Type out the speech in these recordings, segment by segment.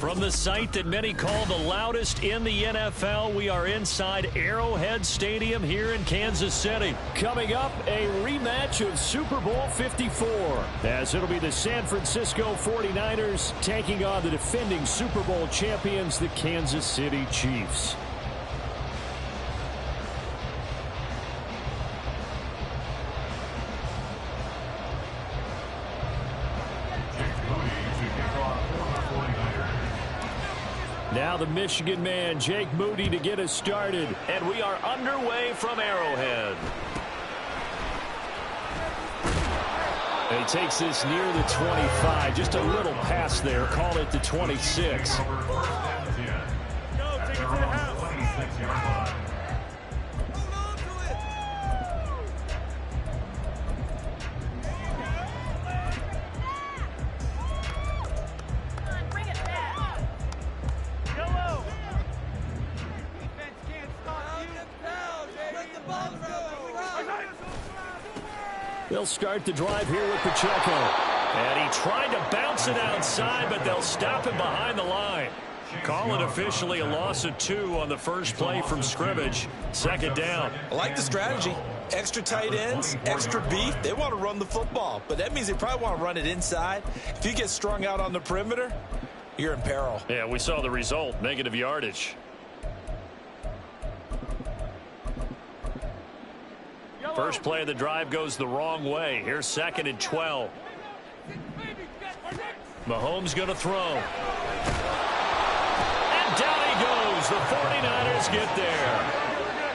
From the site that many call the loudest in the NFL, we are inside Arrowhead Stadium here in Kansas City. Coming up, a rematch of Super Bowl 54, as it'll be the San Francisco 49ers taking on the defending Super Bowl champions, the Kansas City Chiefs. Now the Michigan man, Jake Moody, to get us started. And we are underway from Arrowhead. He takes this near the 25. Just a little pass there. Call it the 26. Go, take it to the house. They'll start the drive here with Pacheco. And he tried to bounce it outside, but they'll stop him behind the line. Call it officially a loss of 2 on the first play from scrimmage. Second down. I like the strategy. Extra tight ends, extra beef. They want to run the football, but that means they probably want to run it inside. If you get strung out on the perimeter, you're in peril. Yeah, we saw the result, negative yardage. First play of the drive goes the wrong way. Here's 2nd and 12. Mahomes going to throw. And down he goes. The 49ers get there.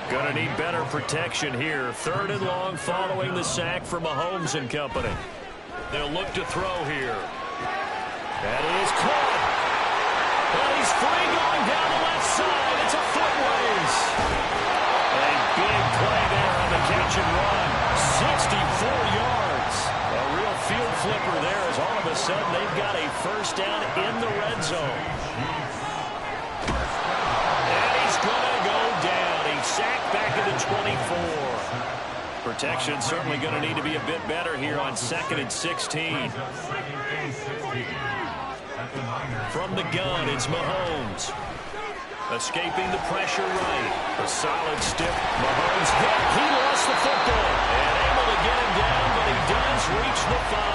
Going to need better protection here. 3rd and long following the sack for Mahomes and company. They'll look to throw here. That is caught. And he's free going down the left side. It's a foot race. A big play there on the catch and run. 64 yards. A real field flipper there as all of a sudden they've got a first down in the red zone. And he's going to go down. He's sacked back at the 24. Protection certainly going to need to be a bit better here on 2nd and 16. From the gun, it's Mahomes. Escaping the pressure right. A solid stiff. Mahomes hit. He lost the football. And able to get him down, but he does reach the 5.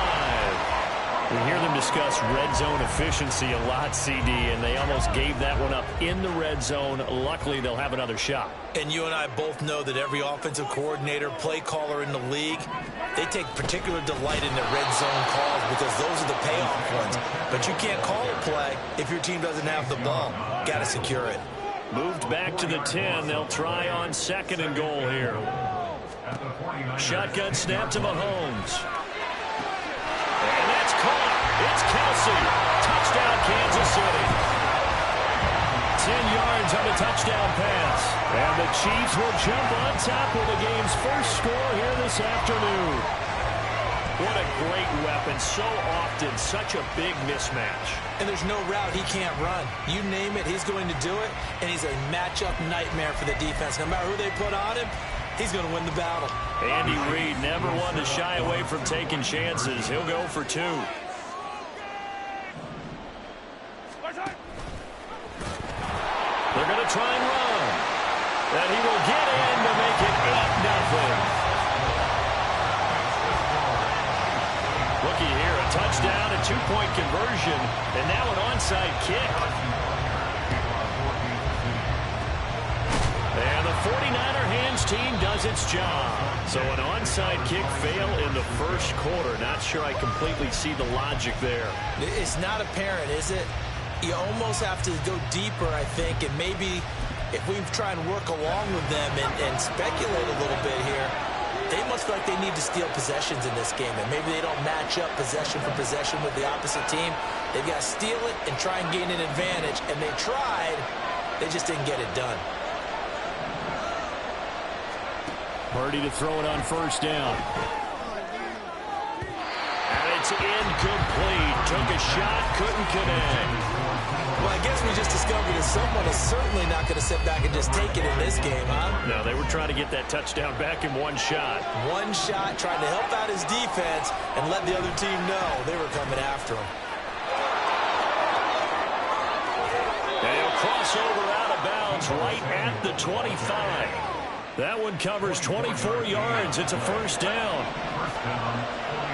We hear them discuss red zone efficiency a lot, CD, and they almost gave that one up in the red zone. Luckily, they'll have another shot. And you and I both know that every offensive coordinator, play caller in the league, they take particular delight in their red zone calls because those are the payoff ones. But you can't call a play if your team doesn't have the ball. Got to secure it. Moved back to the 10. They'll try on 2nd and goal here. Shotgun snap to Mahomes. And that's caught. It's Kelsey. Touchdown, Kansas City. 10 yards on the touchdown pass. And the Chiefs will jump on top with the game's first score here this afternoon. What a great weapon. So often, such a big mismatch. And there's no route he can't run. You name it, he's going to do it. And he's a matchup nightmare for the defense. No matter who they put on him, he's going to win the battle. Andy Reid never one to shy away from taking chances. He'll go for 2. They're going to try and run. And he will get in to make it 8-0. Looky here, a touchdown, a 2-point conversion, and now an onside kick. And the 49er hands team does its job. So an onside kick fail in the first quarter. Not sure I completely see the logic there. It's not apparent, is it? You almost have to go deeper, I think, and maybe if we try and work along with them and speculate a little bit here, they must feel like they need to steal possessions in this game, and maybe they don't match up possession for possession with the opposite team. They've got to steal it and try and gain an advantage, and they tried. They just didn't get it done. Purdy to throw it on first down. And it's incomplete. Took a shot, couldn't connect. Well, I guess we just discovered that someone is certainly not going to sit back and just take it in this game, huh? No, they were trying to get that touchdown back in one shot. One shot, trying to help out his defense and let the other team know they were coming after him. gets over out of bounds right at the 25. That one covers 24 yards. It's a first down. First down,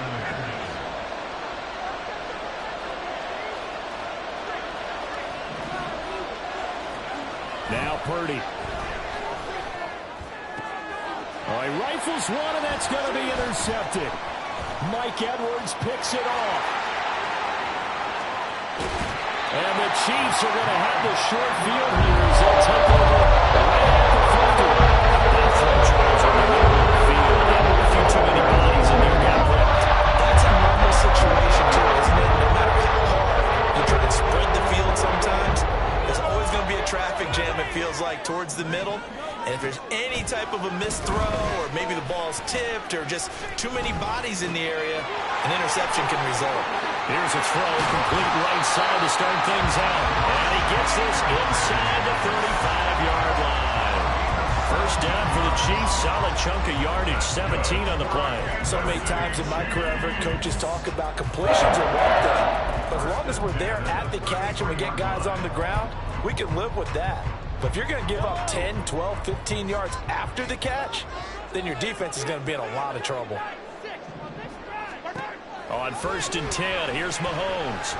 49ers. Now Purdy. All right, rifles one, and that's going to be intercepted. Mike Edwards picks it off. And the Chiefs are going to have the short field here as they take over right at the 50. That throw tries over the middle of the field. A few too many bodies in there got blocked. That's a normal situation, too, isn't it? No matter how hard you try to spread the field sometimes, there's always going to be a traffic jam, it feels like, towards the middle. And if there's any type of a missed throw, or maybe the ball's tipped, or just too many bodies in the area, an interception can result. Here's a throw, complete right side to start things out. And he gets this inside the 35-yard line. First down for the Chiefs, solid chunk of yardage, 17 on the play. So many times in my career, I've heard coaches talk about completions are one thing. But as long as we're there at the catch and we get guys on the ground, we can live with that. But if you're going to give up 10, 12, 15 yards after the catch, then your defense is going to be in a lot of trouble. On 1st and 10, here's Mahomes.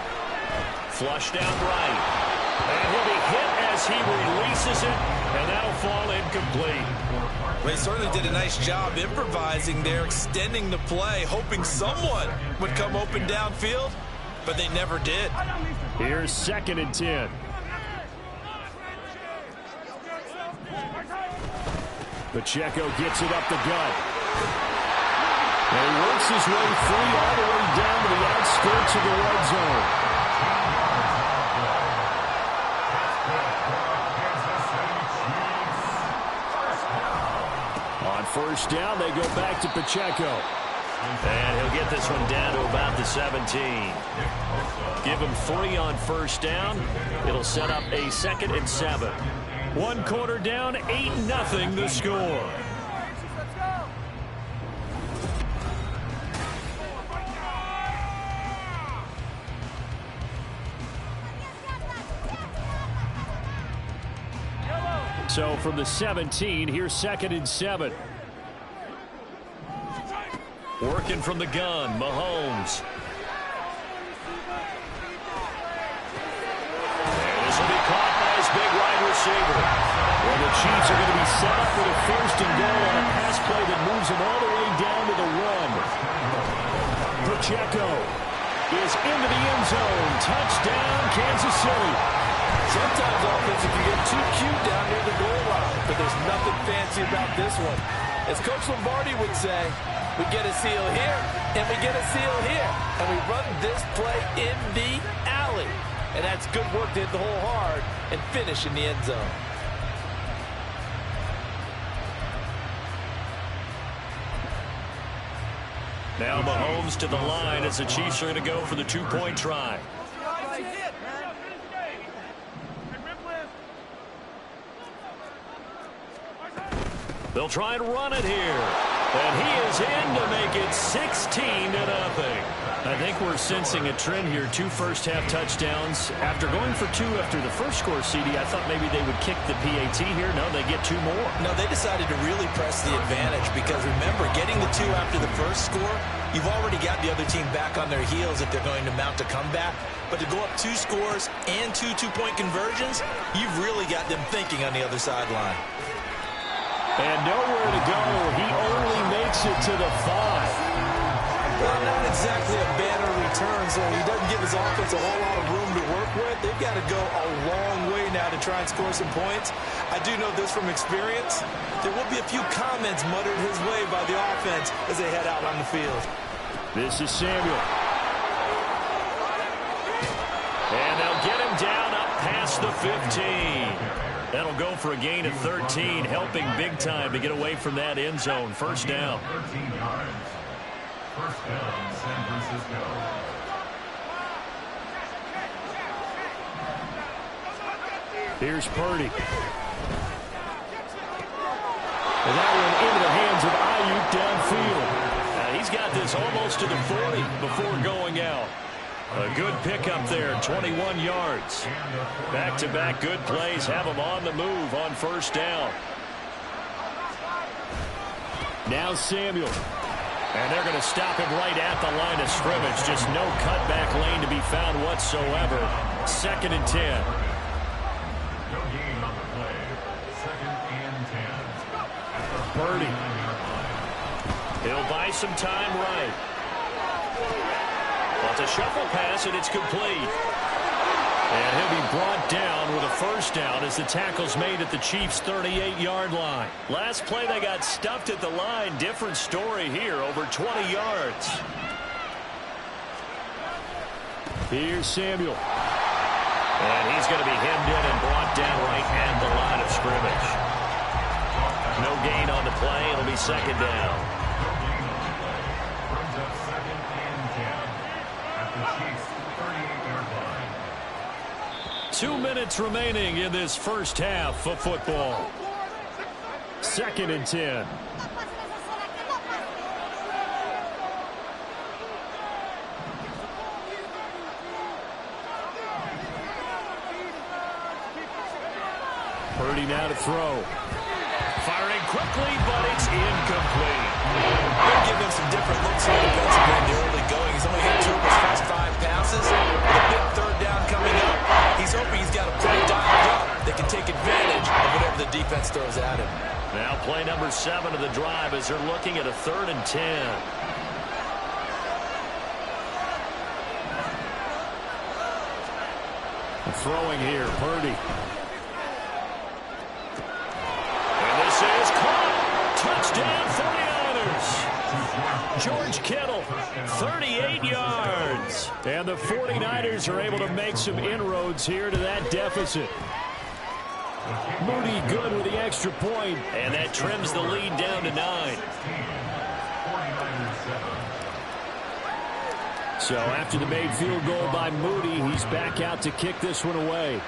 Flushed out right. And he'll be hit as he releases it, and that'll fall incomplete. Well, he certainly did a nice job improvising there, extending the play, hoping someone would come open downfield, but they never did. Here's 2nd and 10. Pacheco gets it up the gut. And he works his way free all the way down to the outskirts of the red zone. On 1st down, they go back to Pacheco. And he'll get this one down to about the 17. Give him 3 on 1st down. It'll set up a 2nd and 7. 1 quarter down, 8-0 the score. So from the 17, here's 2nd and 7. Working from the gun, Mahomes. This will be caught by his big wide receiver. Well, the Chiefs are going to be set up with a 1st and goal on a pass play that moves them all the way down to the 1. Pacheco is into the end zone. Touchdown, Kansas City. Sometimes offensive can get too cute down near the goal line, but there's nothing fancy about this one. As Coach Lombardi would say, we get a seal here, and we get a seal here, and we run this play in the alley. And that's good work to hit the hole hard and finish in the end zone. Now Mahomes to the line as the Chiefs are going to go for the 2-point try. They'll try and run it here. And he is in to make it 16-0. I think we're sensing a trend here. 2 first-half touchdowns. After going for 2 after the first score, CD, I thought maybe they would kick the PAT here. No, they get 2 more. No, they decided to really press the advantage because, remember, getting the 2 after the first score, you've already got the other team back on their heels if they're going to mount a comeback. But to go up 2 scores and 2 two-point conversions, you've really got them thinking on the other sideline. And nowhere to go. He only makes it to the 5. Well, not exactly a banner return, so he doesn't give his offense a whole lot of room to work with. They've got to go a long way now to try and score some points. I do know this from experience. There will be a few comments muttered his way by the offense as they head out on the field. This is Samuel. And they'll get him down up past the 15. That'll go for a gain of 13, helping big time to get away from that end zone. First down. 13 yards. First down, San Francisco. Here's Purdy. And that one into the hands of Ayuk downfield. He's got this almost to the 40 before going out. A good pickup there, 21 yards. Back-to-back good plays have them on the move on first down. Now Samuel. And they're going to stop him right at the line of scrimmage. Just no cutback lane to be found whatsoever. 2nd and 10. No gain on the play. 2nd and 10. Purdy. He'll buy some time right. But a shuffle pass, and it's complete. And he'll be brought down with a first down as the tackle's made at the Chiefs' 38-yard line. Last play, they got stuffed at the line. Different story here, over 20 yards. Here's Samuel. And he's going to be hemmed in and brought down right at the line of scrimmage. No gain on the play. It'll be 2nd down. 2 minutes remaining in this first half of football. 2nd and 10. Purdy now to throw. Firing quickly, but it's incomplete. They'll give him some different looks on the defensive end in the early going. He's only hit 2 of his first 5 passes. With a big 3rd down coming up, he's hoping he's got a play dialed up that can take advantage of whatever the defense throws at him. Now play number 7 of the drive as they're looking at a 3rd and 10. Throwing here, Purdy. And this is caught. Touchdown 49ers. George Kittle, 38 yards. And the 49ers are able to make some inroads here to that deficit. Moody good with the extra point, and that trims the lead down to 9. So after the made field goal by Moody, he's back out to kick this one away.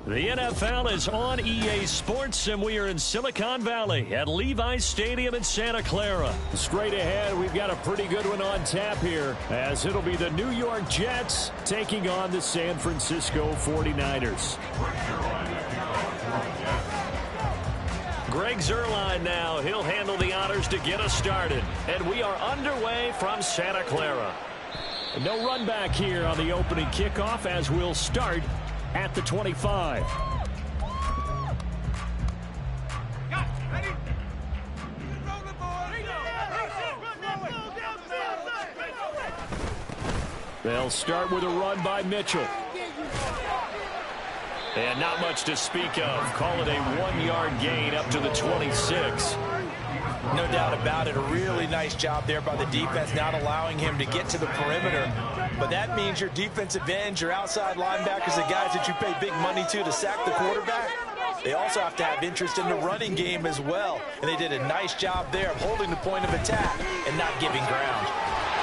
The NFL is on EA Sports, and we are in Silicon Valley at Levi's Stadium in Santa Clara. Straight ahead, we've got a pretty good one on tap here, as it'll be the New York Jets taking on the San Francisco 49ers. Greg Zuerlein now. He'll handle the honors to get us started. And we are underway from Santa Clara. No run back here on the opening kickoff, as we'll start at the 25. They'll start with a run by Mitchell. And not much to speak of. Call it a 1-yard gain up to the 26. No doubt about it. A really nice job there by the defense, not allowing him to get to the perimeter. But that means your defensive ends, your outside linebackers, the guys that you pay big money to sack the quarterback, they also have to have interest in the running game as well. And they did a nice job there of holding the point of attack and not giving ground.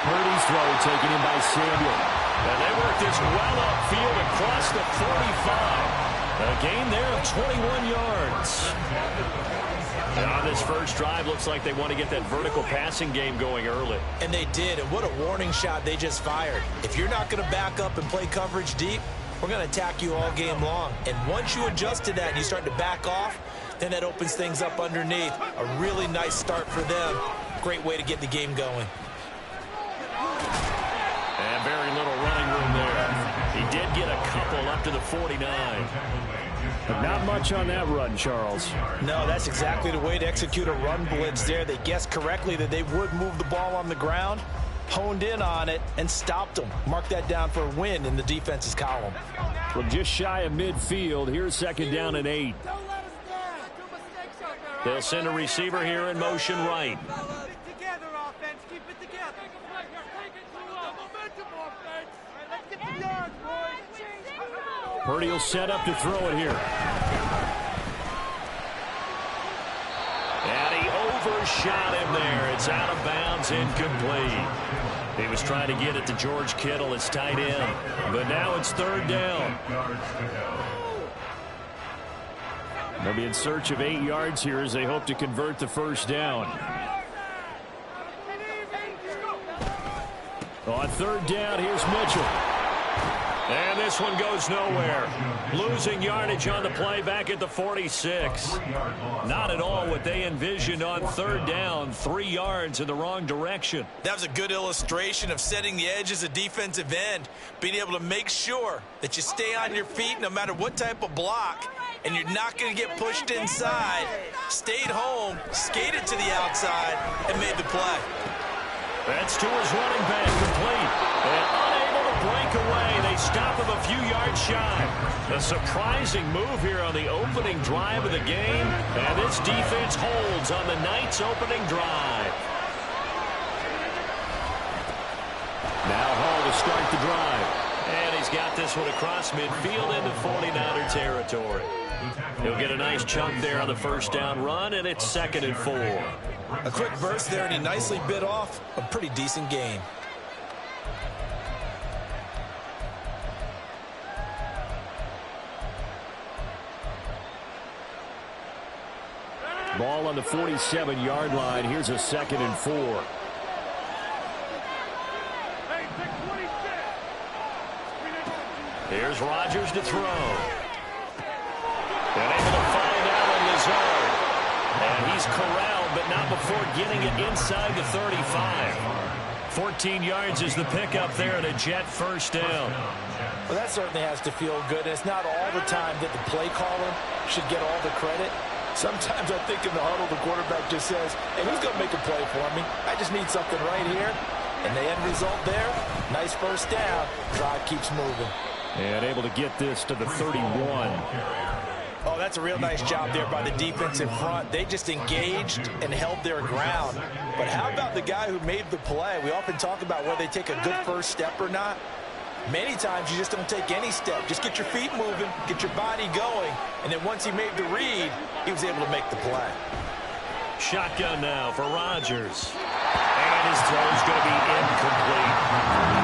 Purdy's throw taken in by Samuel. And they work this well upfield across the 45. A gain there of 21 yards. And on this first drive, looks like they want to get that vertical passing game going early. And they did, and what a warning shot they just fired. If you're not going to back up and play coverage deep, we're going to attack you all game long. And once you adjust to that and you start to back off, then that opens things up underneath. A really nice start for them. Great way to get the game going. And very little running room there. He did get a couple up to the 49. But not much on that run, Charles. No, that's exactly the way to execute a run blitz there. They guessed correctly that they would move the ball on the ground, honed in on it, and stopped them. Mark that down for a win in the defense's column. From just shy of midfield, here's 2nd down and 8. They'll send a receiver here in motion right. Purdy will set up to throw it here. And he overshot him there. It's out of bounds, incomplete. He was trying to get it to George Kittle, his tight end. But now it's 3rd down. They'll be in search of 8 yards here as they hope to convert the 1st down. On 3rd down, here's Mitchell. And this one goes nowhere. Losing yardage on the play back at the 46. Not at all what they envisioned on 3rd down. 3 yards in the wrong direction. That was a good illustration of setting the edge as a defensive end. Being able to make sure that you stay on your feet no matter what type of block. And you're not going to get pushed inside. Stayed home, skated to the outside, and made the play. That's to his running back, complete. And unable to break away. They stop him a few yards shy. A surprising move here on the opening drive of the game. And this defense holds on the night's opening drive. Now Hall to start the drive. And he's got this one across midfield into 49er territory. He'll get a nice chunk there on the 1st down run, and it's 2nd and 4. A quick burst there, and he nicely bit off a pretty decent gain. Ball on the 47-yard line. Here's a 2nd and 4. Here's Rodgers to throw. And able to find Allen Lazard. And he's corralled, but not before getting it inside the 35. 14 yards is the pickup there and a Jet 1st down. Well, that certainly has to feel good. And it's not all the time that the play caller should get all the credit. Sometimes I think in the huddle, the quarterback just says, hey, who's going to make a play for me? I just need something right here. And the end result there, nice 1st down. Drive keeps moving. And able to get this to the 31. Oh, that's a real nice job there by the defense in front. They just engaged and held their ground. But how about the guy who made the play? We often talk about whether they take a good 1st step or not. Many times you just don't take any step. Just get your feet moving, get your body going. And then once he made the read, he was able to make the play. Shotgun now for Rodgers. And his throw's going to be incomplete.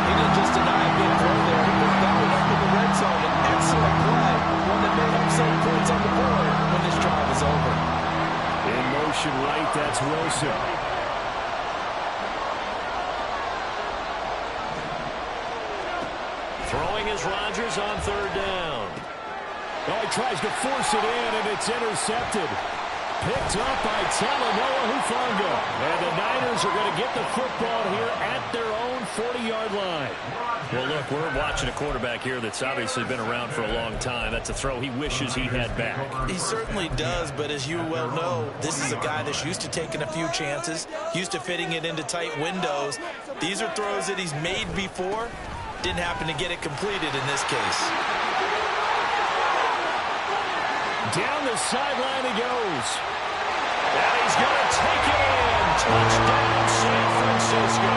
He didn't just deny a big throw there. He put that one up in the red zone. An excellent play. One that may help save points on the board when this drive is over. In motion right, that's Wilson. Throwing is Rodgers on 3rd down. Oh, he tries to force it in, and it's intercepted. Picked up by Talanoa Hufanga. And the Niners are going to get the football here at their own 40-yard line. Well, look, we're watching a quarterback here that's obviously been around for a long time. That's a throw he wishes he had back. He certainly does, but as you well know, this is a guy that's used to taking a few chances, used to fitting it into tight windows. These are throws that he's made before. Didn't happen to get it completed in this case. Down the sideline he goes. And he's going to take it in. Touchdown, San Francisco.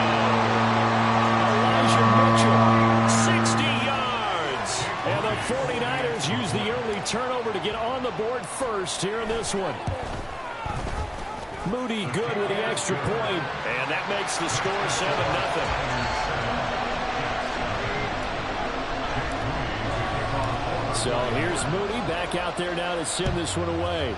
Elijah Mitchell, 60 yards. And the 49ers use the early turnover to get on the board first here in this one. Moody good with the extra point. And that makes the score 7-0. So here's Moody back out there now to send this one away.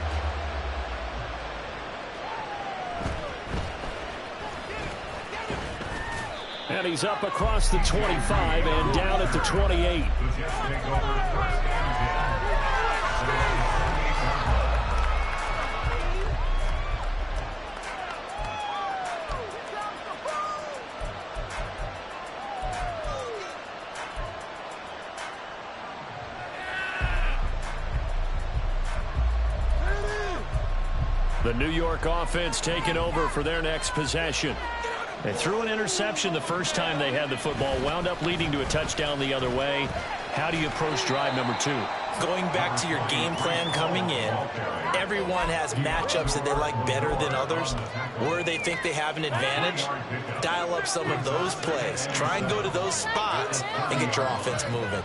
And he's up across the 25 and down at the 28. The New York offense taking over for their next possession. They threw an interception the first time they had the football, wound up leading to a touchdown the other way. How do you approach drive number 2? Going back to your game plan coming in, everyone has matchups that they like better than others, where they think they have an advantage. Dial up some of those plays. Try and go to those spots and get your offense moving.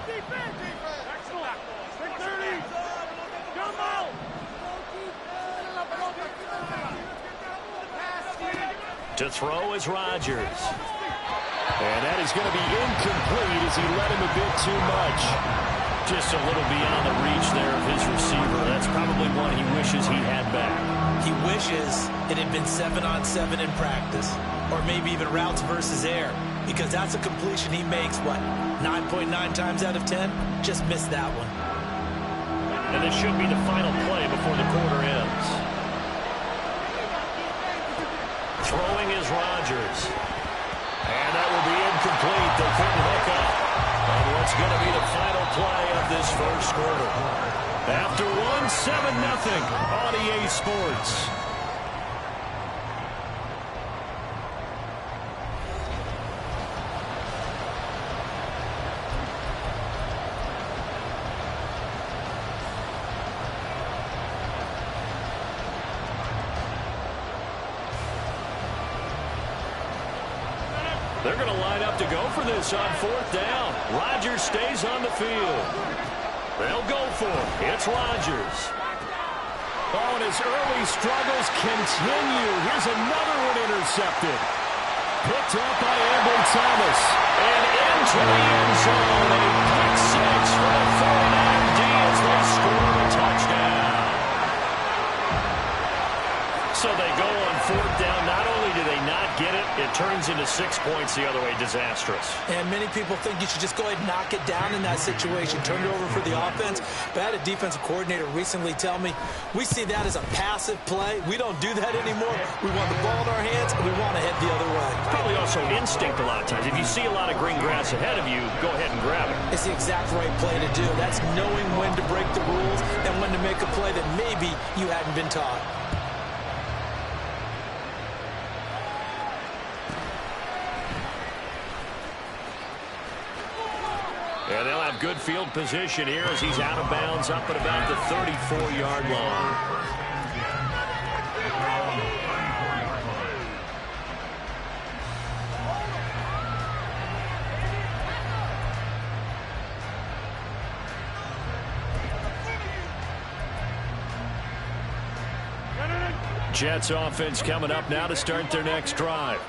To throw is Rodgers. And that is going to be incomplete as he let him a bit too much. Just a little beyond the reach there of his receiver. That's probably one he wishes he had back. He wishes it had been 7-on-7 in practice, or maybe even routes versus air, because that's a completion he makes, what, 9.9 times out of 10? Just missed that one. And this should be the final play before the quarter ends. Throwing is Rodgers. And that will be incomplete. They couldn't hook up on what's going to be the final play of this first quarter. After 7-0 on EA Sports. They're going to line up to go for this on 4th down. Rodgers stays on the field. They'll go for it. It's Rodgers. Oh, and his early struggles continue. Here's another one intercepted. Picked up by Ambry Thomas. And into the end zone. A pick 6 for the 49 D as they score a touchdown. So they go on 4th down. Not only do they not get it, it turns into 6 points the other way. Disastrous. And many people think you should just go ahead and knock it down in that situation. Turn it over for the offense. But I had a defensive coordinator recently tell me, we see that as a passive play. We don't do that anymore. We want the ball in our hands, and we want to head the other way. It's probably also instinct a lot of times. If you see a lot of green grass ahead of you, go ahead and grab it. It's the exact right play to do. That's knowing when to break the rules and when to make a play that maybe you hadn't been taught. And they'll have good field position here as he's out of bounds up at about the 34-yard line. Jets offense coming up now to start their next drive.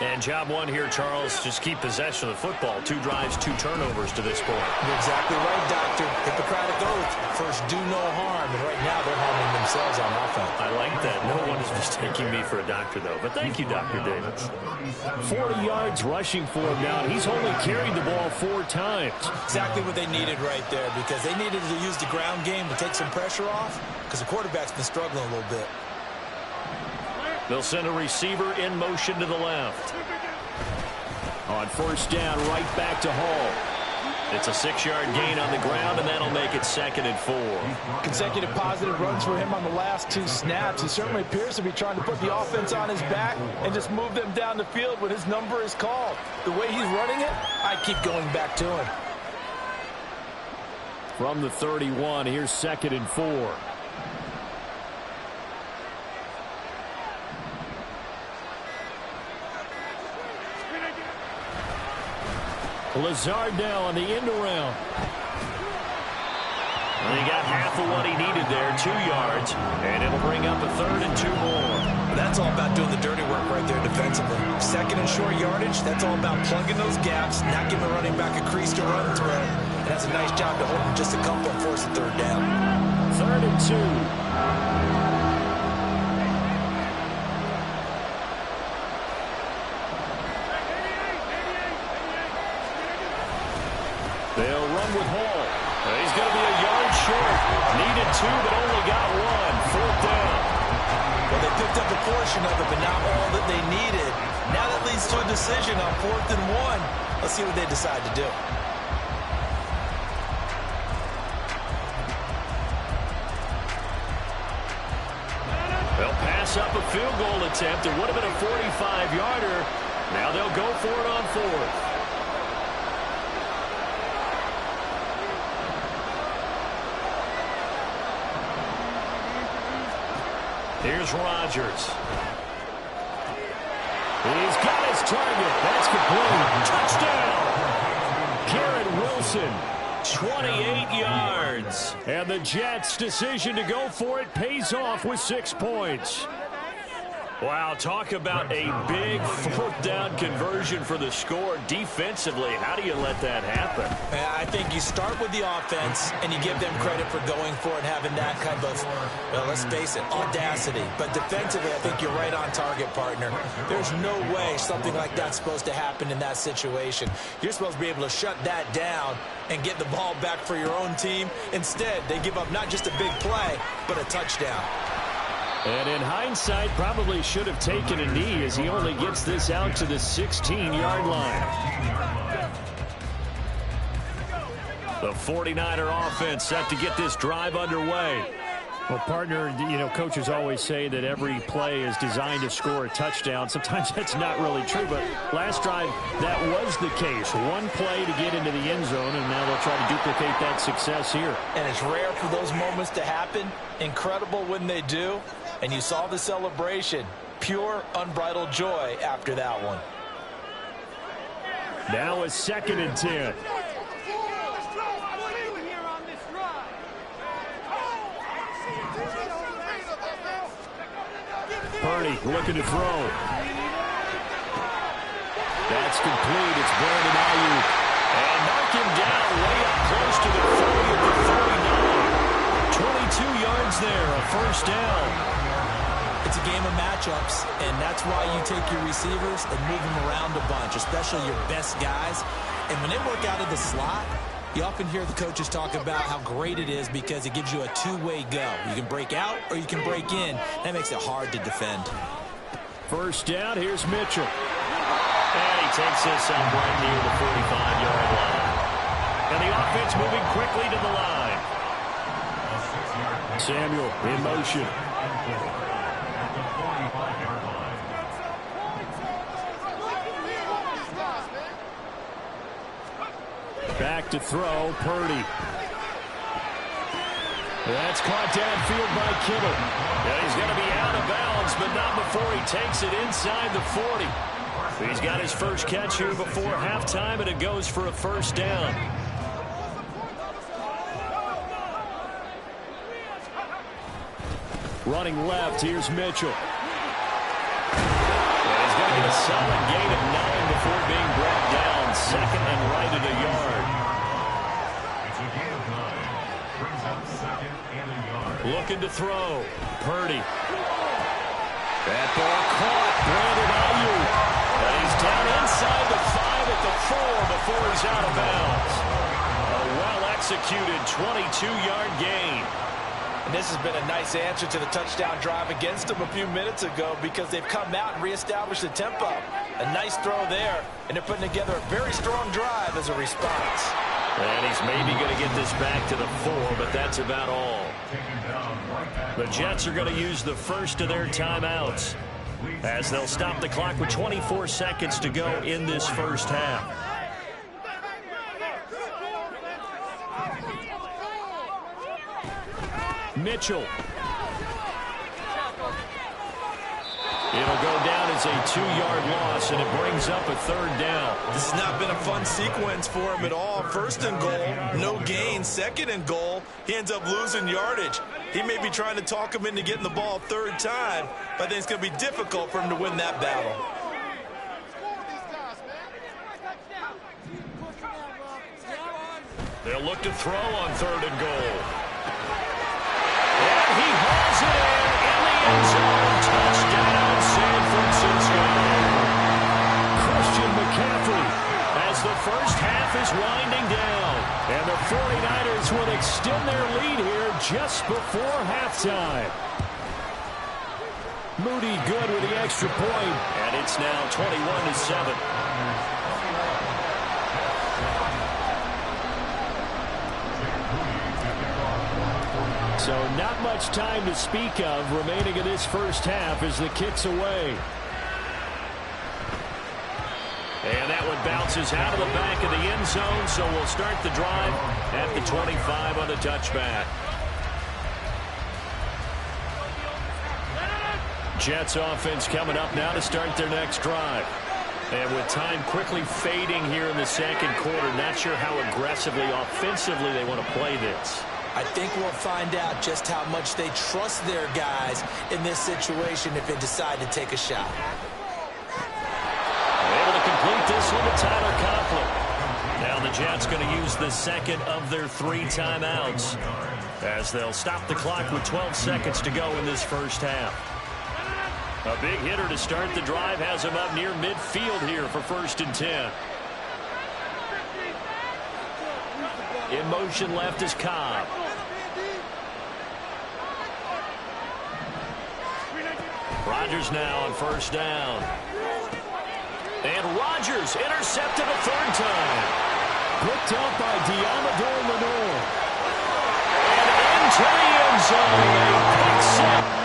And job one here, Charles, just keep possession of the football. 2 drives, 2 turnovers to this point. You're exactly right, Doctor. Hippocratic oath. First, do no harm. And right now, they're harming themselves on offense. I like that. No one is mistaking me for a doctor, though. But thank you, Dr. Davis. 40 yards rushing for him now. He's only carried the ball 4 times. Exactly what they needed right there, because they needed to use the ground game to take some pressure off, because the quarterback's been struggling a little bit. They'll send a receiver in motion to the left. On 1st down, right back to Hall. It's a 6-yard gain on the ground, and that'll make it 2nd and 4. Consecutive positive runs for him on the last 2 snaps. He certainly appears to be trying to put the offense on his back and just move them down the field when his number is called. The way he's running it, I keep going back to him. From the 31, here's 2nd and 4. Lazard now on the end around. And he got half of what he needed there, 2 yards, and it'll bring up a 3rd and 2 more. That's all about doing the dirty work right there defensively. 2nd and short yardage, that's all about plugging those gaps, not giving the running back a crease to run through. And that's a nice job to hold him just a couple and force a 3rd down. 3rd and 2. They'll run with Hall. He's going to be a yard short. Needed 2, but only got 1. 4th down. Well, they picked up a portion of it, but not all that they needed. Now that leads to a decision on 4th and 1. Let's see what they decide to do. They'll pass pass up a field goal attempt. It would have been a 45-yarder. Now they'll go for it on fourth. Here's Rodgers. He's got his target. That's complete. Touchdown. Garrett Wilson, 28 yards. And the Jets' decision to go for it pays off with 6 points. Wow, talk about a big fourth down conversion for the score. Defensively, how do you let that happen? I think you start with the offense, and you give them credit for going for it, having that kind of, well, let's face it, audacity. But defensively, I think you're right on target, partner. There's no way something like that's supposed to happen in that situation. You're supposed to be able to shut that down and get the ball back for your own team. Instead, they give up not just a big play, but a touchdown. And in hindsight, probably should have taken a knee as he only gets this out to the 16-yard line. The 49er offense set to get this drive underway. Well, partner, you know, coaches always say that every play is designed to score a touchdown. Sometimes that's not really true, but last drive, that was the case. One play to get into the end zone, and now they'll try to duplicate that success here. And it's rare for those moments to happen. Incredible when they do. And you saw the celebration. Pure, unbridled joy after that one. Now a 2nd and 10. Purdy looking to throw. That's complete. It's Brandon Ayuk. And mark him down way up close to the 40 at the 49. 22 yards there, a first down. It's a game of matchups, and that's why you take your receivers and move them around a bunch, especially your best guys. And when they work out of the slot, you often hear the coaches talk about how great it is because it gives you a two-way go. You can break out or you can break in. That makes it hard to defend. First down, here's Mitchell. And he takes this up right near the 45-yard line. And the offense moving quickly to the line. Samuel in motion. Back to throw, Purdy. That's caught downfield by Kittle. And he's going to be out of bounds, but not before he takes it inside the 40. He's got his first catch here before halftime, and it goes for a first down. Running left, here's Mitchell. And he's going to get a solid gain of 9 before being brought down. 2nd and right at a yard. Looking to throw. Purdy. That ball caught. Brandon Ayuk. And he's down inside the 5 at the 4 before he's out of bounds. A well-executed 22-yard gain. And this has been a nice answer to the touchdown drive against them a few minutes ago because they've come out and reestablished the tempo. A nice throw there, and they're putting together a very strong drive as a response. And he's maybe going to get this back to the 4, but that's about all. The Jets are going to use the first of their timeouts as they'll stop the clock with 24 seconds to go in this first half. Mitchell. It'll go down as a 2-yard loss, and it brings up a 3rd down. This has not been a fun sequence for him at all. 1st and goal, no gain. 2nd and goal, he ends up losing yardage. He may be trying to talk him into getting the ball 3rd time, but I think it's going to be difficult for him to win that battle. They'll look to throw on 3rd and goal. And he hauls it in the end zone. Touchdown, San Francisco. Christian McCaffrey. As the first half is winding down. And the 49ers will extend their lead here just before halftime. Moody good with the extra point. And it's now 21-7. So not much time to speak of remaining in this first half as the kick's away. And that one bounces out of the back of the end zone, so we'll start the drive at the 25 on the touchback. Jets offense coming up now to start their next drive. And with time quickly fading here in the second quarter, not sure how aggressively, offensively they want to play this. I think we'll find out just how much they trust their guys in this situation if they decide to take a shot. Able to complete this one to Tyler Conklin. Now the Jets going to use the second of their 3 timeouts as they'll stop the clock with 12 seconds to go in this first half. A big hitter to start the drive has him up near midfield here for 1st and 10. In motion left is Cobb. Rodgers now on 1st down. And Rodgers intercepted a 3rd time. Picked up by Diamador Lenore. And into the end zone. Pick 6.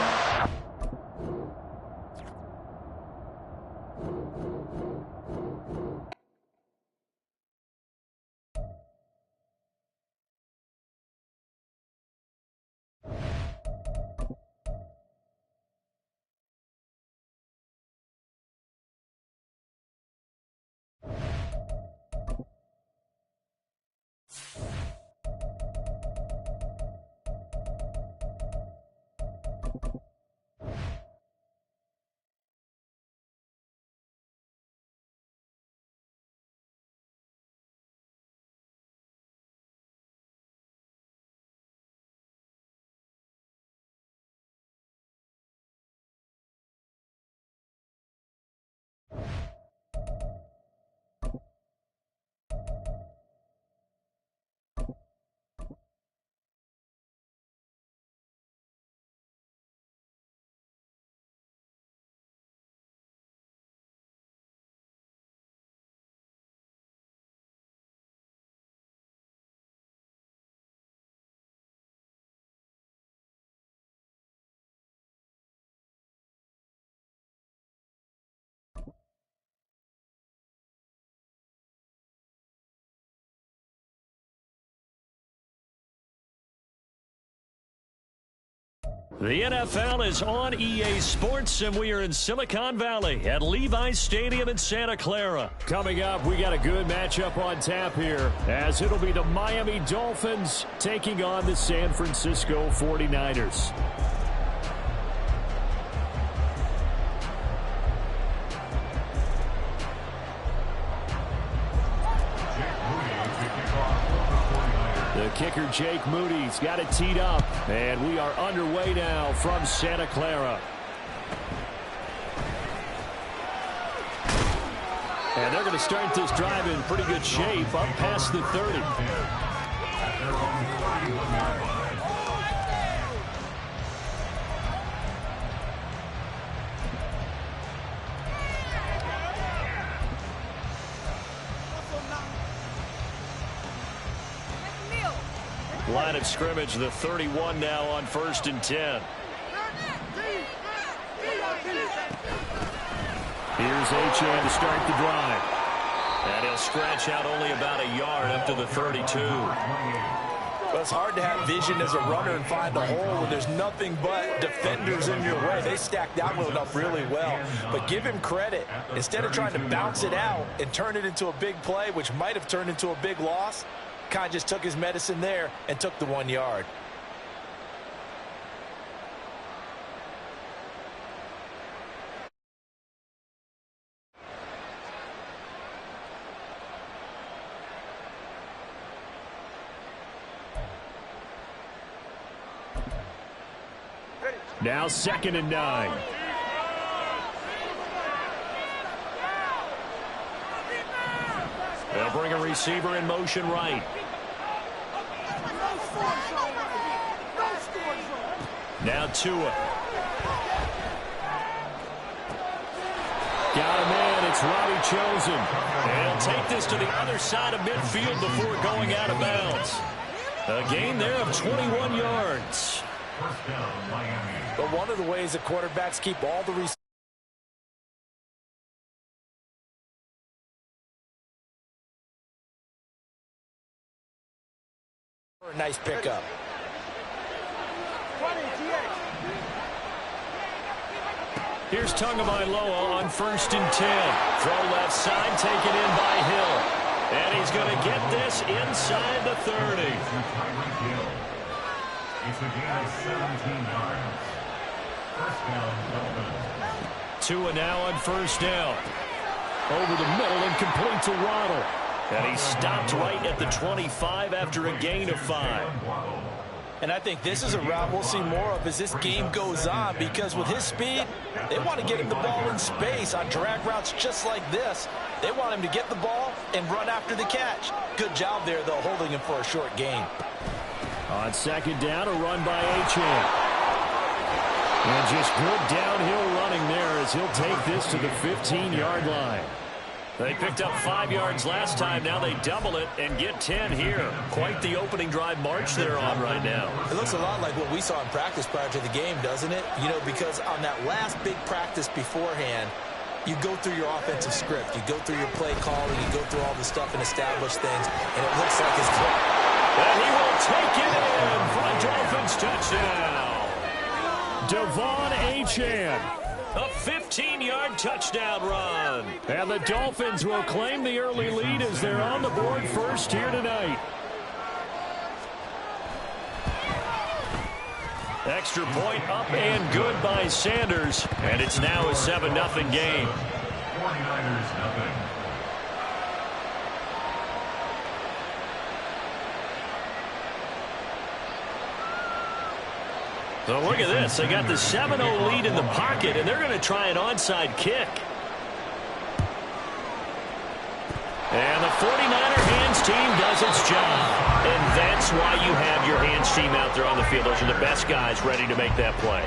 The NFL is on EA Sports, and we are in Silicon Valley at Levi's Stadium in Santa Clara. Coming up, we got a good matchup on tap here, as it'll be the Miami Dolphins taking on the San Francisco 49ers. The kicker, Jake Moody's got it teed up, and we are underway now from Santa Clara. And they're going to start this drive in pretty good shape, up past the 30. Line of scrimmage, the 31 now on 1st and 10. Here's Achane to start the drive. And he'll scratch out only about a yard up to the 32. Well, it's hard to have vision as a runner and find a hole when there's nothing but defenders in your way. They stacked that one up really well. But give him credit. Instead of trying to bounce it out and turn it into a big play, which might have turned into a big loss, kind of just took his medicine there and took the 1 yard. Now 2nd and 9. They'll bring a receiver in motion right. Now Tua. Got a man, it's Robbie Chosen. And he'll take this to the other side of midfield before going out of bounds. A gain there of 21 yards. First down, Miami. But one of the ways that quarterbacks keep all the receivers. Nice pickup. Here's Tagovailoa on 1st and 10. Throw left side, taken in by Hill. And he's going to get this inside the 30. It's a gain of 17 yards. First down, Dolphins. Tua now on 1st down. Over the middle and complete to Waddle. And he stopped right at the 25 after a gain of 5. And I think this is a route we'll see more of as this game goes on, because with his speed, they want to get him the ball in space on drag routes just like this. They want him to get the ball and run after the catch. Good job there, though, holding him for a short gain. On 2nd down, a run by Achane. And just good downhill running there as he'll take this to the 15-yard line. They picked up 5 yards last time. Now they double it and get 10 here. Quite the opening drive march they're on right now. It looks a lot like what we saw in practice prior to the game, doesn't it? You know, because on that last big practice beforehand, you go through your offensive script. You go through your play calling. You go through all the stuff and establish things. And it looks like it's clear. And he will take it in for a Dolphins touchdown. Devon Achane. A 15-yard touchdown run. And the Dolphins will claim the early lead as they're on the board first here tonight. Extra point up and good by Sanders. And it's now a 7-0 game. 49ers nothing. So look at this. They got the 7-0 lead in the pocket, and they're going to try an onside kick. And the 49er hands team does its job. And that's why you have your hands team out there on the field. Those are the best guys ready to make that play.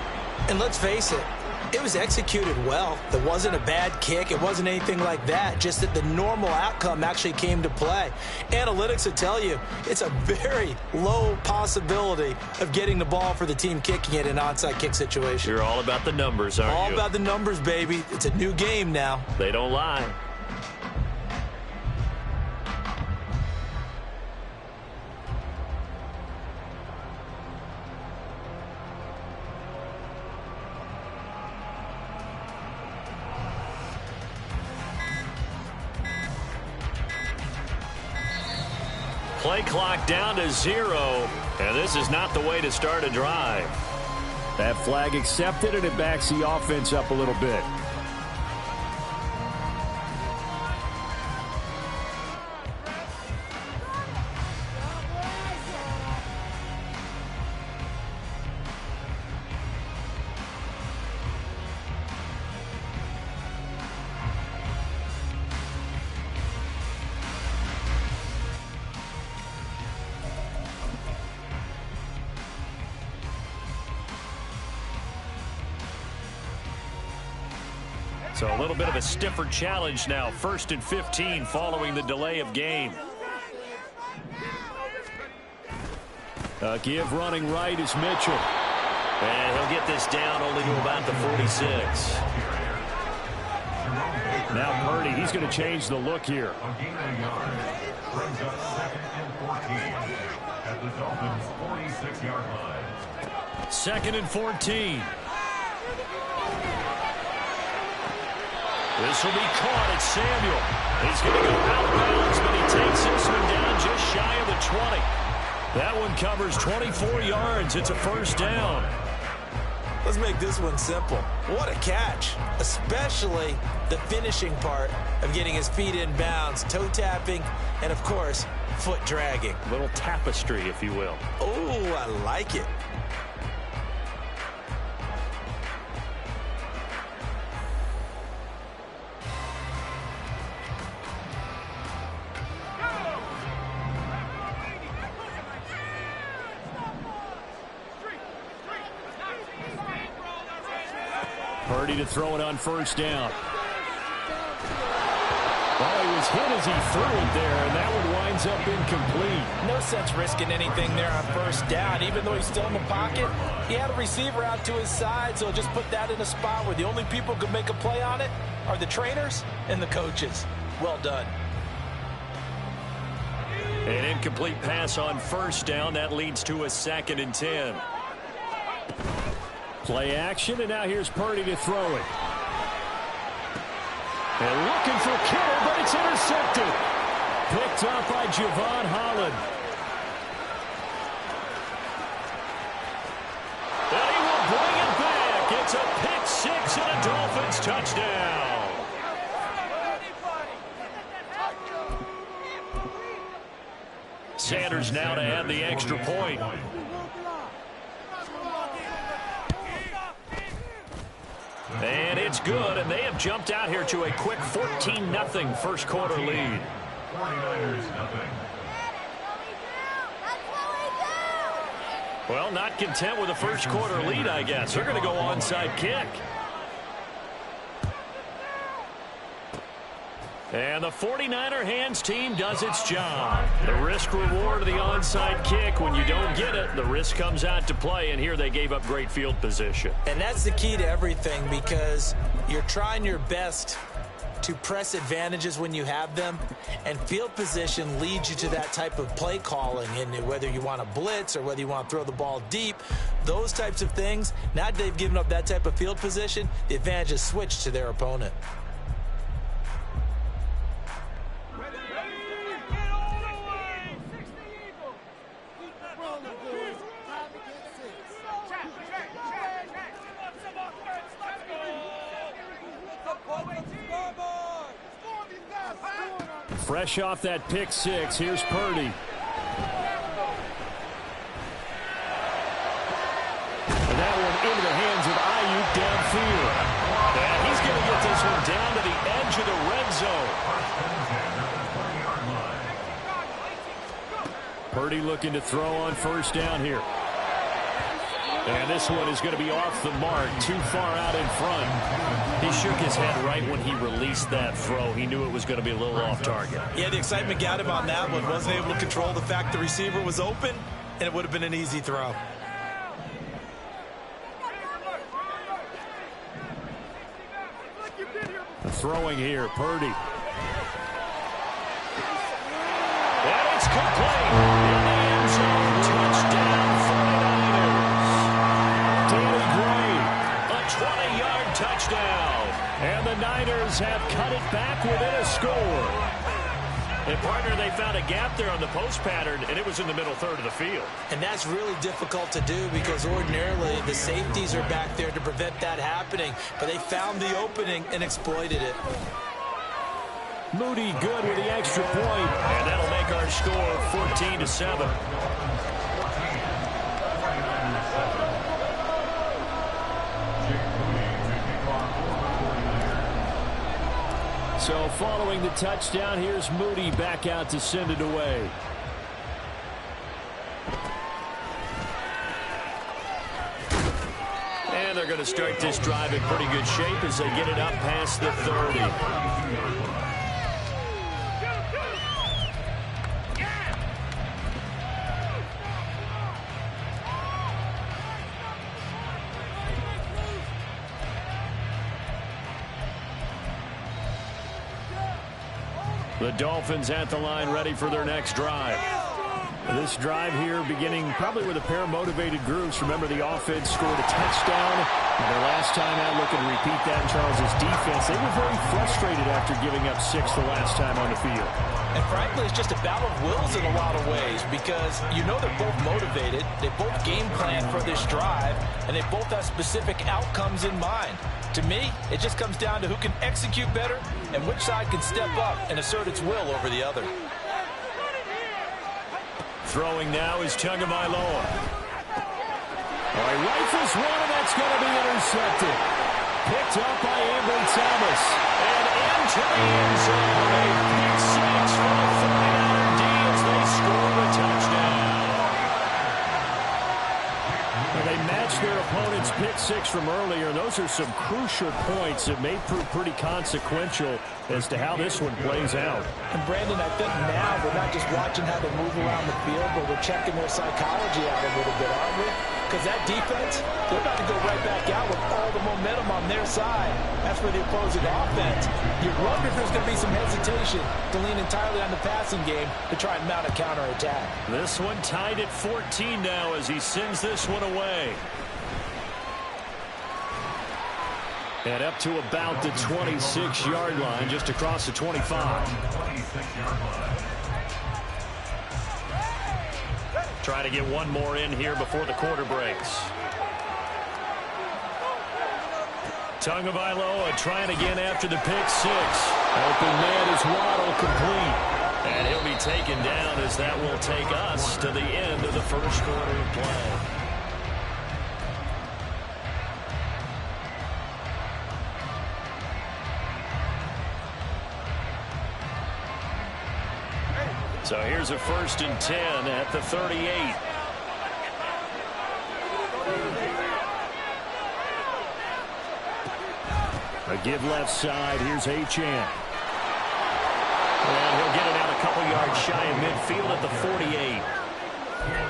And let's face it, it was executed well. There wasn't a bad kick. It wasn't anything like that. Just that the normal outcome actually came to play. Analytics will tell you it's a very low possibility of getting the ball for the team kicking it in an onside kick situation. You're all about the numbers, aren't you? All about the numbers, baby. It's a new game now. They don't lie. Play clock down to 0, and this is not the way to start a drive. That flag accepted, and it backs the offense up a little bit. So a little bit of a stiffer challenge now. 1st and 15 following the delay of game. Give running right is Mitchell. And he'll get this down only to about the 46. Now Purdy, he's going to change the look here. A gain of a yard. Brings up 2nd and 14 at the Dolphins' 46-yard line. 2nd and 14. This will be caught at Samuel. He's going to go out of bounds, but he takes this one down just shy of the 20. That one covers 24 yards. It's a 1st down. Let's make this one simple. What a catch, especially the finishing part of getting his feet in bounds, toe tapping, and, of course, foot dragging. A little tapestry, if you will. Oh, I like it. Purdy to throw it on 1st down. Oh, he was hit as he threw it there, and that one winds up incomplete. No sense risking anything there on first down. Even though he's still in the pocket, he had a receiver out to his side, so just put that in a spot where the only people who can make a play on it are the trainers and the coaches. Well done. An incomplete pass on first down. That leads to a 2nd and 10. Play action, and now here's Purdy to throw it. And looking for Kittle, but it's intercepted. Picked up by Javon Holland. And he will bring it back. It's a pick six and a Dolphins touchdown. Sanders now to add the extra point. And it's good, and they have jumped out here to a quick 14-0 first quarter lead. 49ers nothing. Well, not content with a first quarter lead, I guess. They're going to go onside kick. And the 49er hands team does its job. The risk reward of the onside kick. When you don't get it, the risk comes out to play, and here they gave up great field position. And that's the key to everything, because you're trying your best to press advantages when you have them, and field position leads you to that type of play calling. And whether you want to blitz or whether you want to throw the ball deep, those types of things, now that they've given up that type of field position, the advantage is switched to their opponent. Fresh off that pick six, here's Purdy. And that one into the hands of Ayuk downfield. And he's going to get this one down to the edge of the red zone. Purdy looking to throw on first down here. And this one is going to be off the mark, too far out in front. He shook his head right when he released that throw. He knew it was going to be a little off target. Yeah, the excitement got him on that one. Wasn't able to control the fact the receiver was open, and it would have been an easy throw. Throwing here, Purdy. And it's complete. In the end zone, touchdown 49ers. Danny Gray. A 20-yard touchdown. And the Niners have cut it back within a score. And, partner, they found a gap there on the post pattern, and it was in the middle third of the field. And that's really difficult to do, because ordinarily the safeties are back there to prevent that happening. But they found the opening and exploited it. Moody good with the extra point. And that'll make our score 14-7. So following the touchdown, here's Moody back out to send it away. And they're going to start this drive in pretty good shape as they get it up past the 30. The Dolphins at the line, ready for their next drive. This drive here beginning probably with a pair of motivated groups. Remember, the offense scored a touchdown. And their last time out, looking to repeat that in Charles' defense. They were very frustrated after giving up 6 the last time on the field. And frankly, it's just a battle of wills in a lot of ways, because you know they're both motivated. They both game plan for this drive, and they both have specific outcomes in mind. To me, it just comes down to who can execute better and which side can step up and assert its will over the other. Throwing now is Tagovailoa. He rifles one, and that's going to be intercepted. Picked up by Ambry Thomas. And into the end zone. A pick six for the 49er D as they score the touchdown. They matched their opponent's pick six from earlier. Those are some crucial points that may prove pretty consequential as to how this one plays out. And Brandon, I think now we're not just watching how they move around the field, but we're checking their psychology out a little bit, aren't we? Because that defense, they're about to go right back out with all the momentum on their side. That's for the opposing offense. You wonder if there's going to be some hesitation to lean entirely on the passing game to try and mount a counterattack. This one tied at 14 now as he sends this one away. And up to about the 26-yard line, just across the 25. Trying to get one more in here before the quarter breaks. Tagovailoa trying again after the pick six. Open man is Waddle, complete. And he'll be taken down as that will take us to the end of the first quarter of play. So here's a 1st and 10 at the 38. A give left side. Here's Achane. And he'll get it out a couple yards shy of midfield at the 48.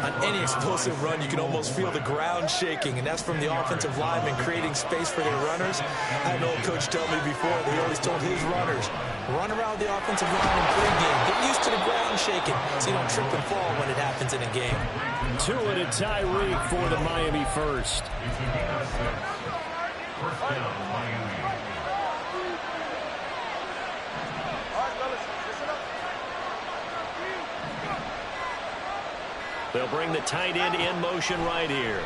On any explosive run, you can almost feel the ground shaking, and that's from the offensive linemen creating space for their runners. I had an old coach tell me before, they always told his runners, run around the offensive line in pregame. Get used to the ground shaking so you don't trip and fall when it happens in a game. Tua to Tyreek for the Miami first. First down, Miami. They'll bring the tight end in motion right here.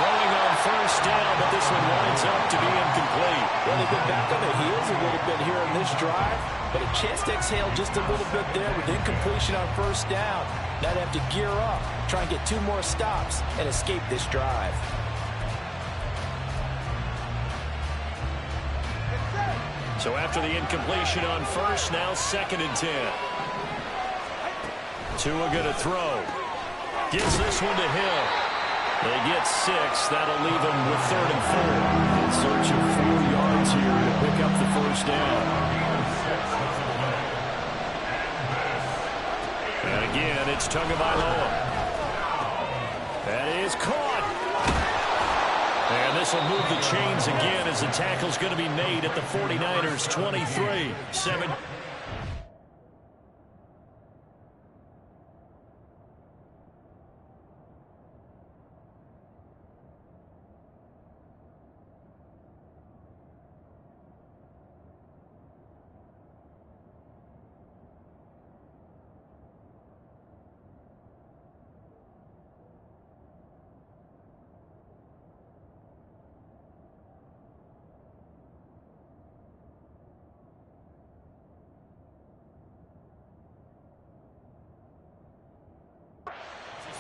Throwing on 1st down, but this one winds up to be incomplete. Well, they've been back on their heels a little bit here in this drive, but a chance to exhale just a little bit there with incompletion on 1st down. Now they have to gear up, try and get 2 more stops, and escape this drive. So after the incompletion on 1st, now 2nd and 10. Tua going to throw. Gets this one to Hill. They get 6. That'll leave them with 3rd and 4. In search of 4 yards here to pick up the 1st down. And again, it's Tagovailoa. That is caught. And this will move the chains again as the tackle's going to be made at the 49ers 23. 7.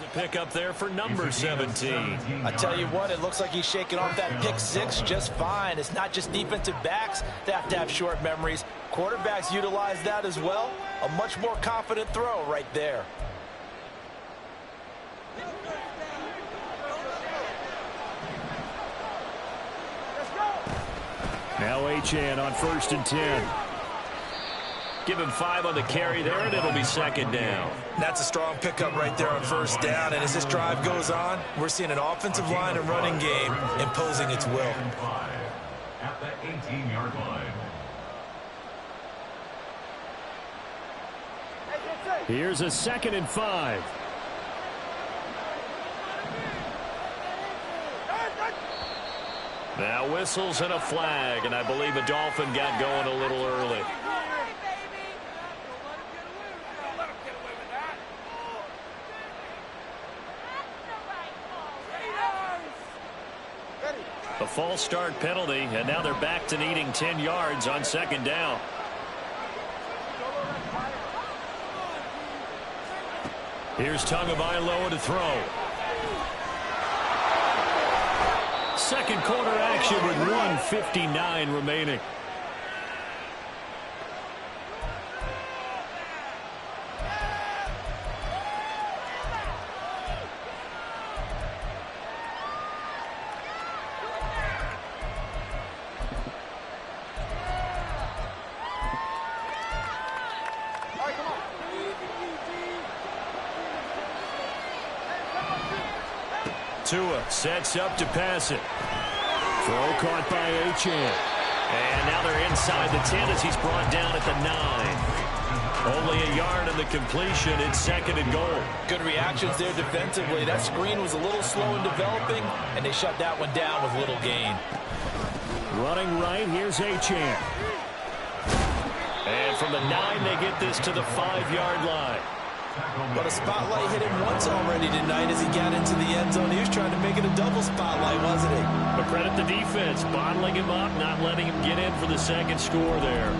The pick up there for number 17. I tell you what, it looks like he's shaking off that pick six just fine. It's not just defensive backs that have to have short memories. Quarterbacks utilize that as well. A much more confident throw right there. Now Achane on 1st and 10. Give him 5 on the carry there, and it'll be 2nd down. That's a strong pickup right there on 1st down, and as this drive goes on, we're seeing an offensive line and running game imposing its will. At the 18-yard line. Here's a 2nd and 5. Now whistles and a flag, and I believe a Dolphin got going a little early. A false start penalty, and now they're back to needing 10 yards on 2nd down. Here's Tagovailoa to throw. Second quarter action with 1:59 remaining. Tua sets up to pass it. Throw caught by Achane. And now they're inside the 10 as he's brought down at the 9. Only a yard in the completion. It's 2nd and goal. Good reactions there defensively. That screen was a little slow in developing, and they shut that one down with little gain. Running right, here's Achane. And from the 9, they get this to the 5-yard line. But a spotlight hit him once already tonight as he got into the end zone. He was trying to make it a double spotlight, wasn't he? But credit the defense, bottling him up, not letting him get in for the second score there.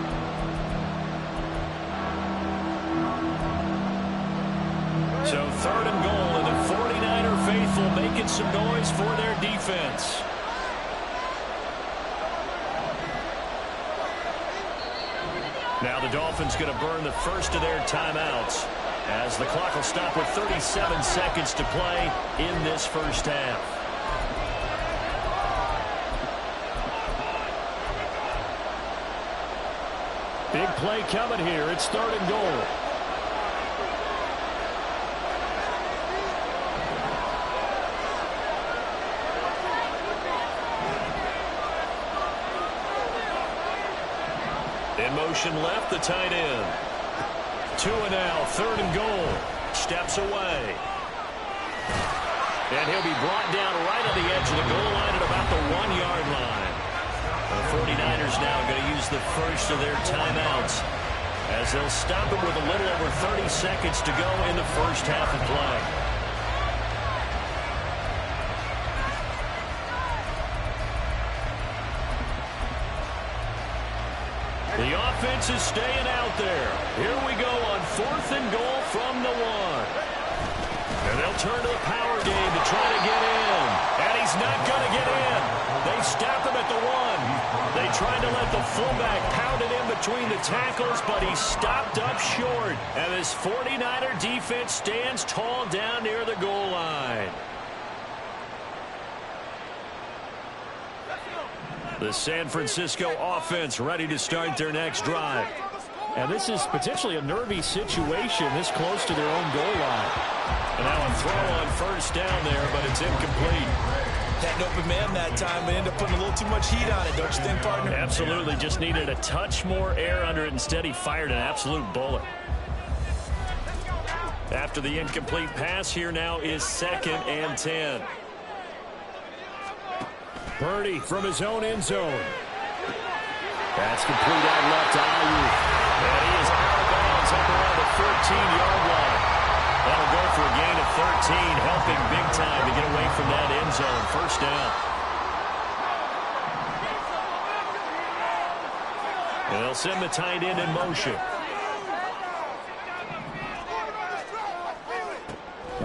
So 3rd and goal, and the 49er faithful making some noise for their defense. Now the Dolphins going to burn the first of their timeouts as the clock will stop with 37 seconds to play in this first half. Big play coming here. It's 3rd and goal. In motion left, the tight end. Tua now, 3rd and goal. Steps away. And he'll be brought down right on the edge of the goal line at about the 1-yard line. The 49ers now going to use the first of their timeouts as they'll stop him with a little over 30 seconds to go in the first half of play. The offense is staying out there. Here we go on 4th and goal from the 1. And they'll turn to the power game to try to get in. And he's not going to get in. They stop him at the 1. They tried to let the fullback pound it in between the tackles, but he stopped up short. And this 49er defense stands tall down near the goal line. The San Francisco offense ready to start their next drive. And this is potentially a nervy situation this close to their own goal line. And now a throw on first down there, but it's incomplete. Had an open man that time, but ended up putting a little too much heat on it, don't you think, partner? Absolutely. Just needed a touch more air under it. Instead, he fired an absolute bullet. After the incomplete pass, here now is 2nd and 10. Purdy from his own end zone. That's complete out left to Ayuk. And he is out of bounds up around the 14-yard line. That'll go for a gain of 13, helping big time to get away from that end zone. First down. And they'll send the tight end in motion.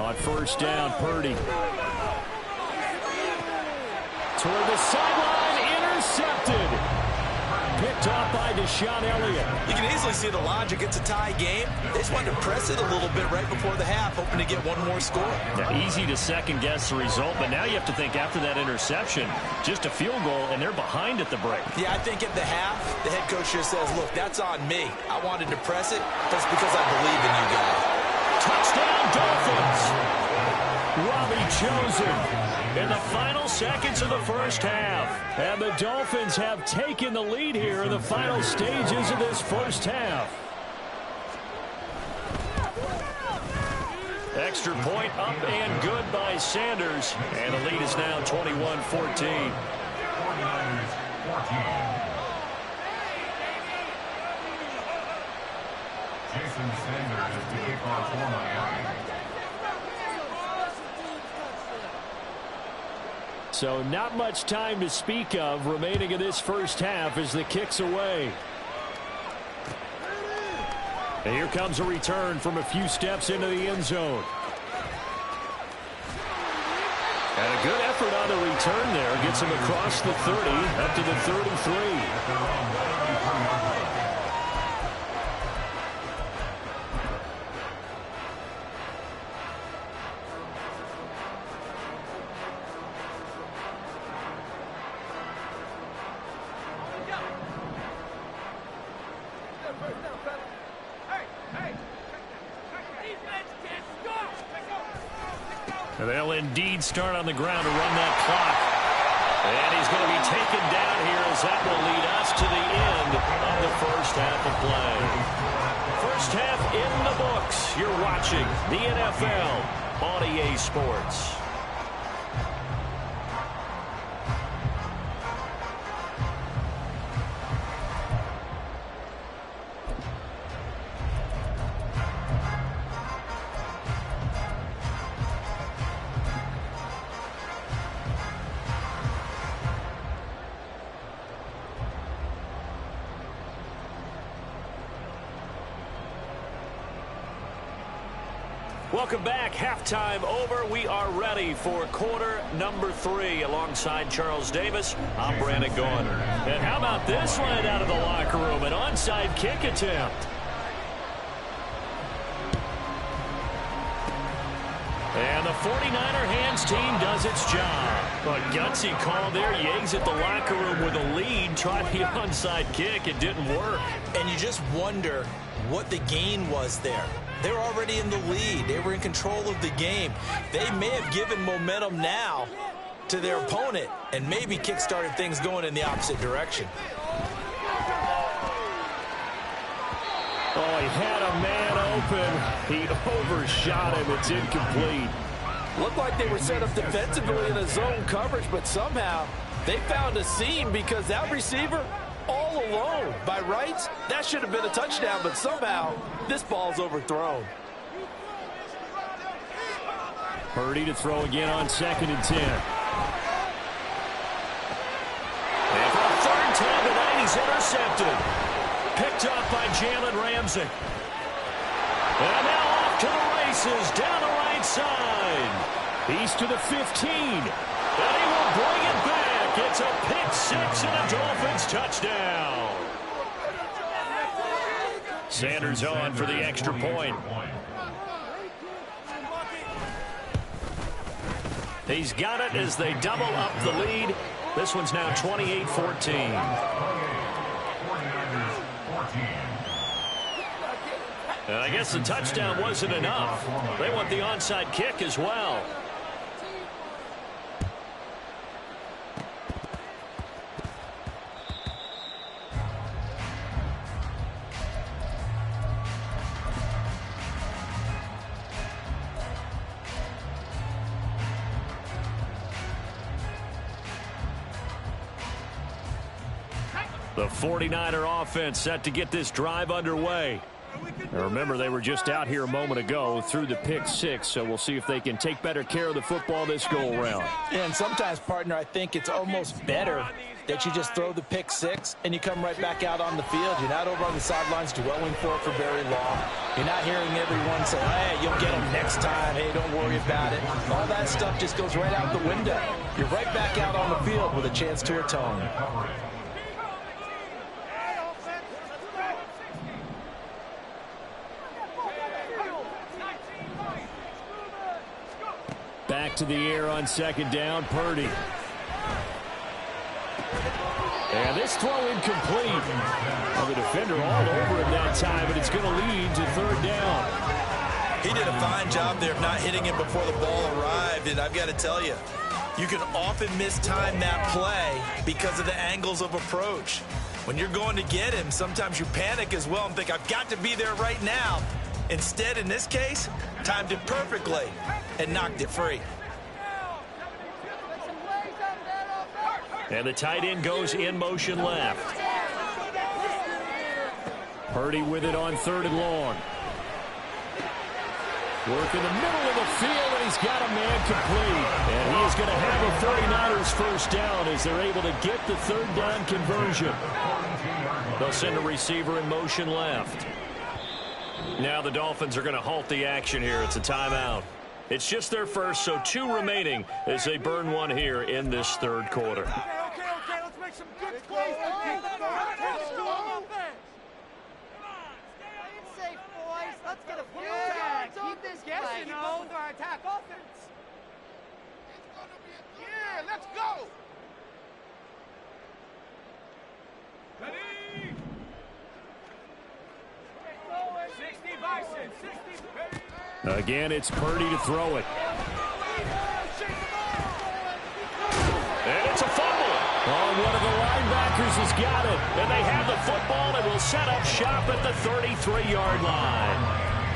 On first down, Purdy. Toward the sideline, intercepted. Picked off by Deshaun Elliott. You can easily see the logic. It's a tie game. They just wanted to press it a little bit right before the half, hoping to get one more score. Yeah, easy to second-guess the result, but now you have to think after that interception, just a field goal, and they're behind at the break. Yeah, I think at the half, the head coach just says, look, that's on me. I wanted to press it, but it's because I believe in you guys. Touchdown, Dolphins! Robbie Chosen in the final seconds of the first half. And the Dolphins have taken the lead here in the final stages of this first half. Extra point up and good by Sanders. And the lead is now 21-14. 49ers 14. Jason Sanders is the kickoff for Miami. So not much time to speak of remaining in this first half as the kick's away. And here comes a return from a few steps into the end zone. And a good effort on the return there. Gets him across the 30 up to the 33. And they'll indeed start on the ground to run that clock. And he's going to be taken down here as that will lead us to the end of the first half of play. First half in the books. You're watching the NFL on EA Sports. Welcome back. Halftime over. We are ready for quarter number 3. Alongside Charles Davis, I'm Brandon Gaudin. And how about this one out of the locker room? An onside kick attempt. And the 49er hands team does its job. A gutsy call there. Yates at the locker room with a lead. Tried the onside kick. It didn't work. And you just wonder what the gain was there. They're already in the lead. They were in control of the game. They may have given momentum now to their opponent and maybe kick-started things going in the opposite direction. Oh, he had a man open. He overshot him. It's incomplete. Looked like they were set up defensively in a zone coverage, but somehow they found a seam because that receiver all alone. By rights, that should have been a touchdown, but somehow this ball's overthrown. Purdy to throw again on 2nd and 10. And for the third time tonight, he's intercepted. Picked up by Jalen Ramsey. And now off to the races down the right side. He's to the 15. And he will bring it back. It's a pick 6 and a Dolphins touchdown. Sanders on for the extra point. He's got it as they double up the lead. This one's now 28-14. And I guess the touchdown wasn't enough. They want the onside kick as well. The 49er offense set to get this drive underway. Now remember, they were just out here a moment ago through the pick 6, so we'll see if they can take better care of the football this go-around. And sometimes, partner, I think it's almost better that you just throw the pick 6 and you come right back out on the field. You're not over on the sidelines dwelling for it for very long. You're not hearing everyone say, hey, you'll get them next time. Hey, don't worry about it. All that stuff just goes right out the window. You're right back out on the field with a chance to atone. Back to the air on 2nd down, Purdy. And this throw incomplete. Well, the defender all over him that time, but it's going to lead to 3rd down. He did a fine job there of not hitting him before the ball arrived, and I've got to tell you, you can often mistime that play because of the angles of approach. When you're going to get him, sometimes you panic as well and think, I've got to be there right now. Instead, in this case, timed it perfectly and knocked it free. And the tight end goes in motion left. Purdy with it on 3rd and long. Work in the middle of the field, and he's got a man complete. And he is going to have a 49ers first down as they're able to get the 3rd down conversion. They'll send a receiver in motion left. Now the Dolphins are going to halt the action here. It's a timeout. It's just their first, so 2 remaining as they burn one here in this 3rd quarter. Okay, let's make some good plays. Safe, boys. Let's get a few tags. Keep this guessing, keep up with our attack offense. Yeah, let's go. Ready? 60 Bison, 60. Again, it's Purdy to throw it. And it's a fumble. Oh, one of the linebackers has got it. And they have the football and will set up shop at the 33-yard line.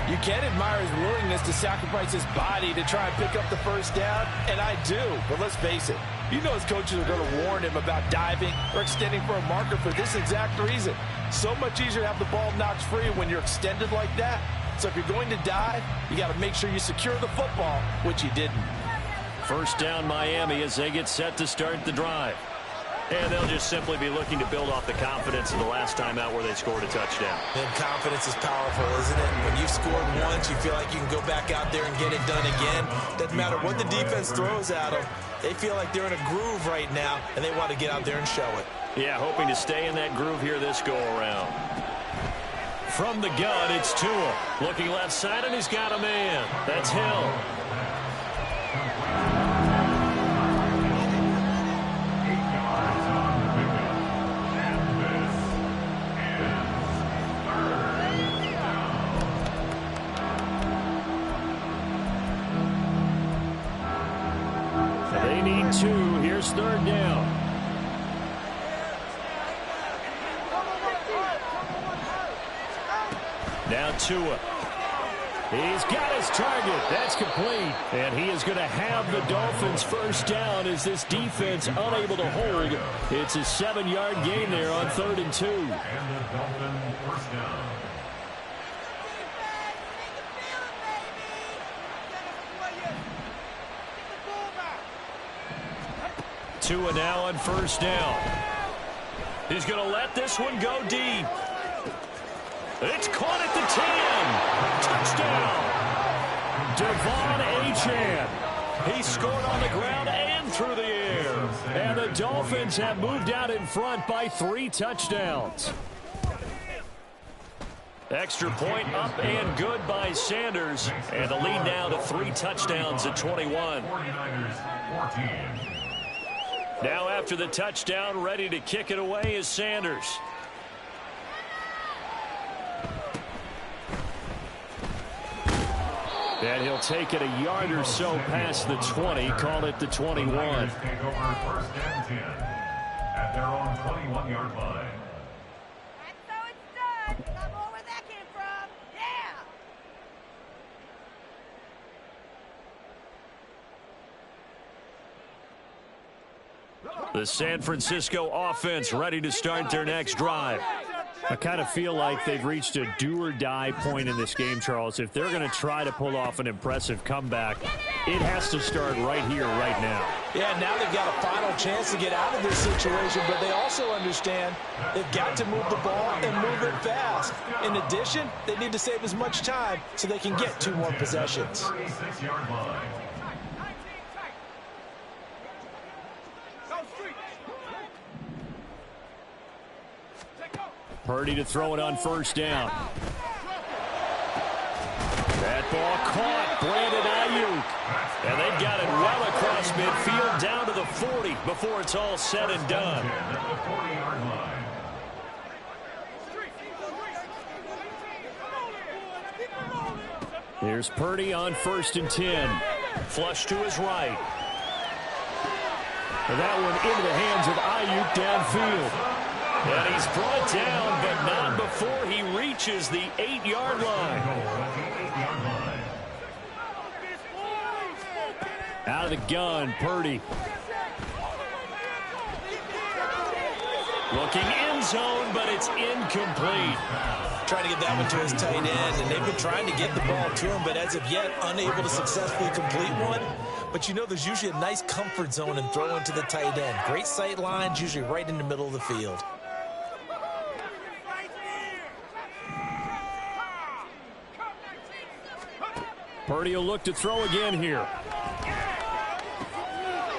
You can admire his willingness to sacrifice his body to try and pick up the first down, and I do. But let's face it, you know his coaches are going to warn him about diving or extending for a marker for this exact reason. So much easier to have the ball knocked free when you're extended like that. So if you're going to dive, you got to make sure you secure the football, which he didn't. First down Miami as they get set to start the drive. And they'll just simply be looking to build off the confidence of the last time out where they scored a touchdown. And confidence is powerful, isn't it? When you've scored once, you feel like you can go back out there and get it done again. Doesn't matter what the defense throws at them. They feel like they're in a groove right now, and they want to get out there and show it. Yeah, hoping to stay in that groove here this go-around. From the gun, it's Tua. Looking left side, and he's got a man. That's Hill. They need 2. Here's third down. Now Tua. He's got his target. That's complete. And he is going to have the Dolphins first down as this defense unable to hold. It's a 7-yard gain there on 3rd and 2. And the Dolphins first down. Tua now on first down. He's going to let this one go deep. It's caught at the 10. Touchdown. Devon Achane. He scored on the ground and through the air. And the Dolphins have moved out in front by 3 touchdowns. Extra point up and good by Sanders. And the lead now to 3 touchdowns at 21. 49ers 14. Now after the touchdown, ready to kick it away is Sanders. And he'll take it a yard or so past the 20, call it the 21. Niners take over 1st and 10 at their own 21-yard line. That's how it's done. I know where that came from. Yeah. The San Francisco offense ready to start their next drive. I kind of feel like they've reached a do-or-die point in this game, Charles. If they're going to try to pull off an impressive comeback, it has to start right here, right now. Yeah, now they've got a final chance to get out of this situation, but they also understand they've got to move the ball and move it fast. In addition, they need to save as much time so they can get 2 more possessions. 36-yard line. Purdy to throw it on first down. That ball caught. Brandon Ayuk. And they've got it well across midfield down to the 40 before it's all said and done. At the 40-yard line. Here's Purdy on 1st and 10. Flush to his right. And that one into the hands of Ayuk downfield. And he's brought down, but not before he reaches the 8-yard line. Out of the gun, Purdy. Looking end zone, but it's incomplete. Trying to get that one to his tight end, and they've been trying to get the ball to him, but as of yet, unable to successfully complete one. But you know there's usually a nice comfort zone in throwing to the tight end. Great sight lines, usually right in the middle of the field. Purdy will look to throw again here.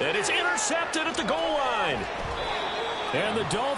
And it's intercepted at the goal line. And the Dolphins